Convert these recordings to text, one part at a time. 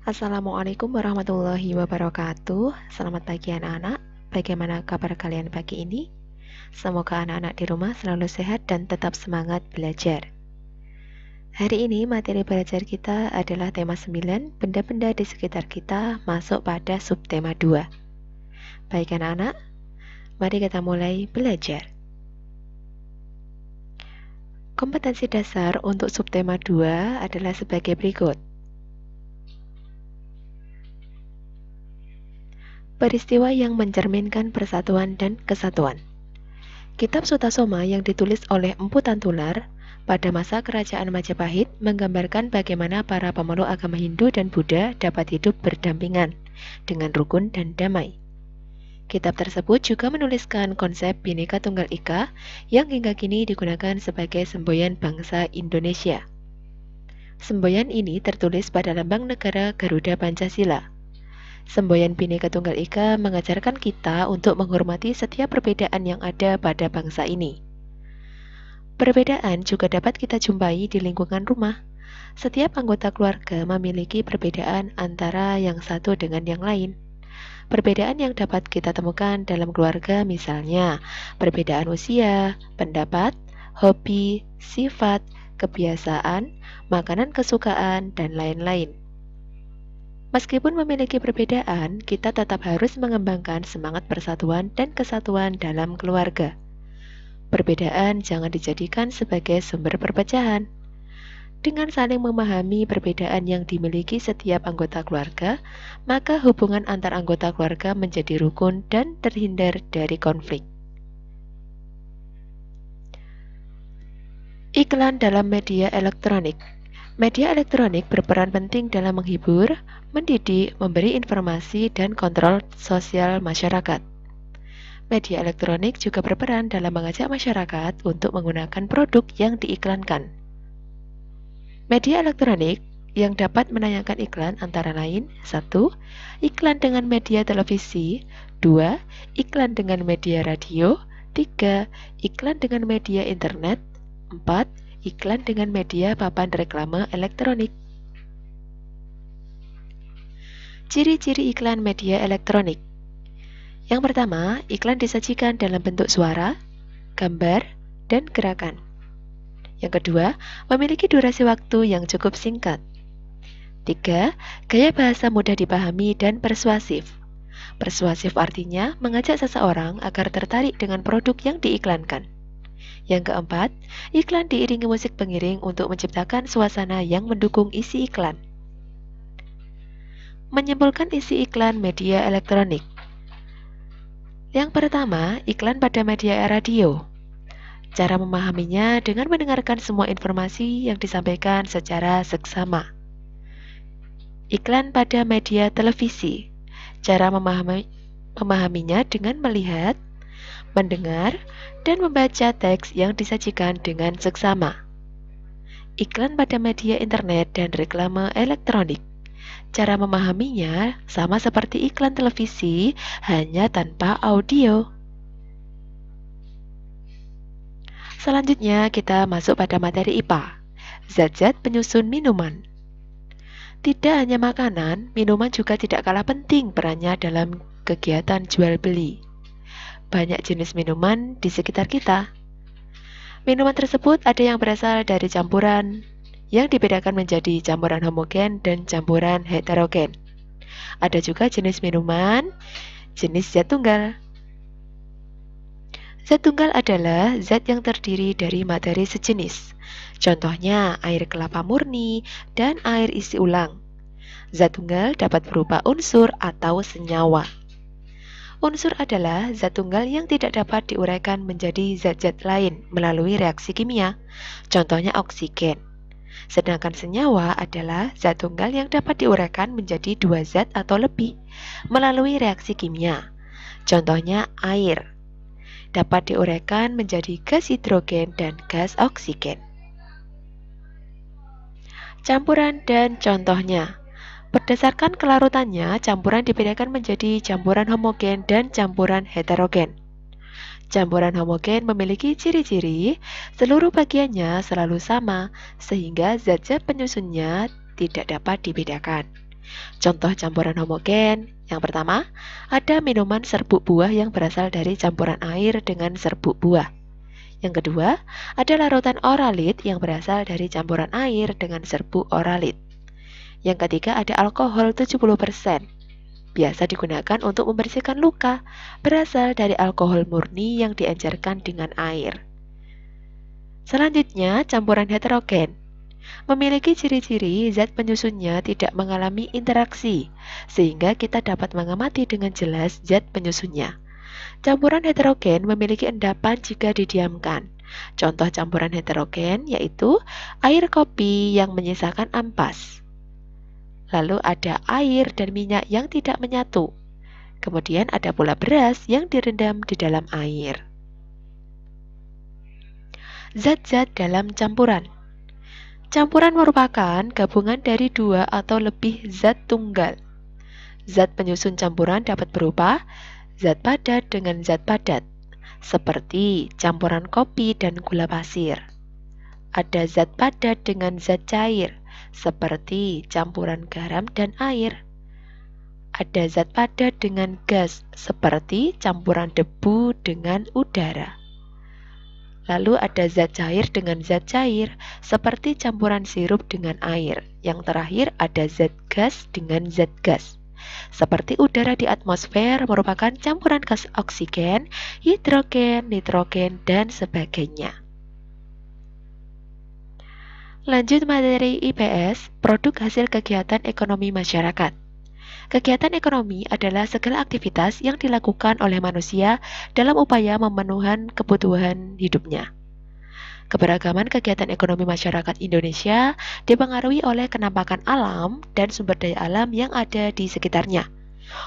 Assalamualaikum warahmatullahi wabarakatuh. Selamat pagi anak-anak. Bagaimana kabar kalian pagi ini? Semoga anak-anak di rumah selalu sehat dan tetap semangat belajar. Hari ini materi belajar kita adalah tema 9, benda-benda di sekitar kita masuk pada subtema 2. Baik anak-anak, mari kita mulai belajar. Kompetensi dasar untuk subtema 2 adalah sebagai berikut. Peristiwa yang mencerminkan persatuan dan kesatuan. Kitab Sutasoma yang ditulis oleh Empu Tantular pada masa kerajaan Majapahit menggambarkan bagaimana para pemeluk agama Hindu dan Buddha dapat hidup berdampingan dengan rukun dan damai. Kitab tersebut juga menuliskan konsep Bhinneka Tunggal Ika yang hingga kini digunakan sebagai semboyan bangsa Indonesia. Semboyan ini tertulis pada lambang negara Garuda Pancasila. Semboyan Bhinneka Tunggal Ika mengajarkan kita untuk menghormati setiap perbedaan yang ada pada bangsa ini. Perbedaan juga dapat kita jumpai di lingkungan rumah. Setiap anggota keluarga memiliki perbedaan antara yang satu dengan yang lain. Perbedaan yang dapat kita temukan dalam keluarga misalnya perbedaan usia, pendapat, hobi, sifat, kebiasaan, makanan kesukaan, dan lain-lain. Meskipun memiliki perbedaan, kita tetap harus mengembangkan semangat persatuan dan kesatuan dalam keluarga. Perbedaan jangan dijadikan sebagai sumber perpecahan. Dengan saling memahami perbedaan yang dimiliki setiap anggota keluarga, maka hubungan antar anggota keluarga menjadi rukun dan terhindar dari konflik. Iklan dalam media elektronik. Media elektronik berperan penting dalam menghibur, mendidik, memberi informasi, dan kontrol sosial masyarakat. Media elektronik juga berperan dalam mengajak masyarakat untuk menggunakan produk yang diiklankan. Media elektronik yang dapat menayangkan iklan antara lain 1. Iklan dengan media televisi 2. Iklan dengan media radio 3. Iklan dengan media internet 4. Iklan dengan media papan reklame elektronik. Ciri-ciri iklan media elektronik. Yang pertama, iklan disajikan dalam bentuk suara, gambar, dan gerakan. Yang kedua, memiliki durasi waktu yang cukup singkat. 3. Gaya bahasa mudah dipahami dan persuasif. Persuasif artinya mengajak seseorang agar tertarik dengan produk yang diiklankan. Yang keempat, iklan diiringi musik pengiring untuk menciptakan suasana yang mendukung isi iklan. Menyimpulkan isi iklan media elektronik. Yang pertama, iklan pada media radio. Cara memahaminya dengan mendengarkan semua informasi yang disampaikan secara seksama. Iklan pada media televisi. Cara memahaminya dengan melihat, mendengar, dan membaca teks yang disajikan dengan seksama. Iklan pada media internet dan reklame elektronik. Cara memahaminya sama seperti iklan televisi, hanya tanpa audio. Selanjutnya kita masuk pada materi IPA, zat-zat penyusun minuman. Tidak hanya makanan, minuman juga tidak kalah penting perannya dalam kegiatan jual beli. Banyak jenis minuman di sekitar kita. Minuman tersebut ada yang berasal dari campuran, yang dibedakan menjadi campuran homogen dan campuran heterogen. Ada juga jenis minuman, jenis zat tunggal. Zat tunggal adalah zat yang terdiri dari materi sejenis. Contohnya air kelapa murni dan air isi ulang. Zat tunggal dapat berupa unsur atau senyawa. Unsur adalah zat tunggal yang tidak dapat diuraikan menjadi zat-zat lain melalui reaksi kimia, contohnya oksigen. Sedangkan senyawa adalah zat tunggal yang dapat diuraikan menjadi dua zat atau lebih melalui reaksi kimia, contohnya air. Dapat diuraikan menjadi gas hidrogen dan gas oksigen. Campuran dan contohnya. Berdasarkan kelarutannya, campuran dibedakan menjadi campuran homogen dan campuran heterogen. Campuran homogen memiliki ciri-ciri seluruh bagiannya selalu sama, sehingga zat-zat penyusunnya tidak dapat dibedakan. Contoh campuran homogen, yang pertama, ada minuman serbuk buah yang berasal dari campuran air dengan serbuk buah. Yang kedua, ada larutan oralit yang berasal dari campuran air dengan serbuk oralit. Yang ketiga, ada alkohol 70%. Biasa digunakan untuk membersihkan luka, berasal dari alkohol murni yang diencerkan dengan air. Selanjutnya, campuran heterogen. Memiliki ciri-ciri zat penyusunnya tidak mengalami interaksi, sehingga kita dapat mengamati dengan jelas zat penyusunnya. Campuran heterogen memiliki endapan jika didiamkan. Contoh campuran heterogen yaitu air kopi yang menyisakan ampas. Lalu ada air dan minyak yang tidak menyatu. Kemudian ada pula beras yang direndam di dalam air. Zat-zat dalam campuran. Campuran merupakan gabungan dari dua atau lebih zat tunggal. Zat penyusun campuran dapat berupa zat padat dengan zat padat, seperti campuran kopi dan gula pasir. Ada zat padat dengan zat cair, seperti campuran garam dan air. Ada zat padat dengan gas, seperti campuran debu dengan udara. Lalu ada zat cair dengan zat cair, seperti campuran sirup dengan air. Yang terakhir ada zat gas dengan zat gas. Seperti udara di atmosfer merupakan campuran gas oksigen, hidrogen, nitrogen, dan sebagainya. Lanjut materi IPS, produk hasil kegiatan ekonomi masyarakat. Kegiatan ekonomi adalah segala aktivitas yang dilakukan oleh manusia dalam upaya memenuhi kebutuhan hidupnya. Keberagaman kegiatan ekonomi masyarakat Indonesia dipengaruhi oleh kenampakan alam dan sumber daya alam yang ada di sekitarnya.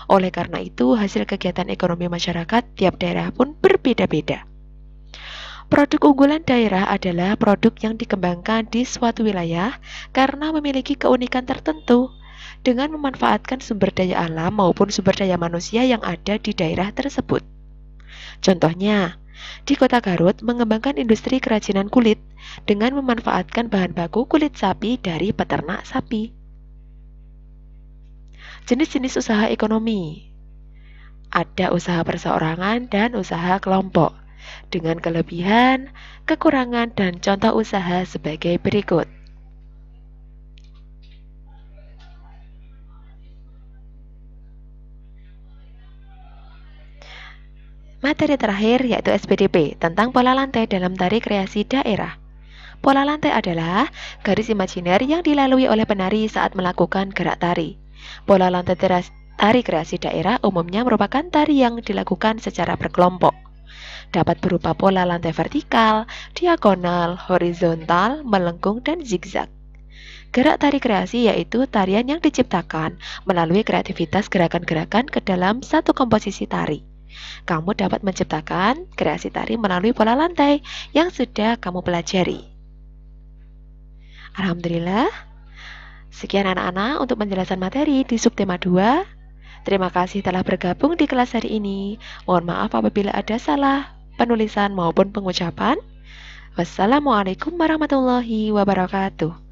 Oleh karena itu, hasil kegiatan ekonomi masyarakat tiap daerah pun berbeda-beda. Produk unggulan daerah adalah produk yang dikembangkan di suatu wilayah karena memiliki keunikan tertentu dengan memanfaatkan sumber daya alam maupun sumber daya manusia yang ada di daerah tersebut. Contohnya, di Kota Garut mengembangkan industri kerajinan kulit dengan memanfaatkan bahan baku kulit sapi dari peternak sapi. Jenis-jenis usaha ekonomi. Ada usaha perseorangan dan usaha kelompok, dengan kelebihan, kekurangan, dan contoh usaha sebagai berikut. Materi terakhir yaitu SPDP tentang pola lantai dalam tari kreasi daerah. Pola lantai adalah garis imajiner yang dilalui oleh penari saat melakukan gerak tari. Pola lantai tari kreasi daerah umumnya merupakan tari yang dilakukan secara berkelompok. Dapat berupa pola lantai vertikal, diagonal, horizontal, melengkung, dan zigzag. Gerak tari kreasi yaitu tarian yang diciptakan melalui kreativitas gerakan-gerakan ke dalam satu komposisi tari. Kamu dapat menciptakan kreasi tari melalui pola lantai yang sudah kamu pelajari. Alhamdulillah, sekian anak-anak untuk penjelasan materi di subtema 2. Terima kasih telah bergabung di kelas hari ini. Mohon maaf apabila ada salah penulisan maupun pengucapan. Wassalamualaikum warahmatullahi wabarakatuh.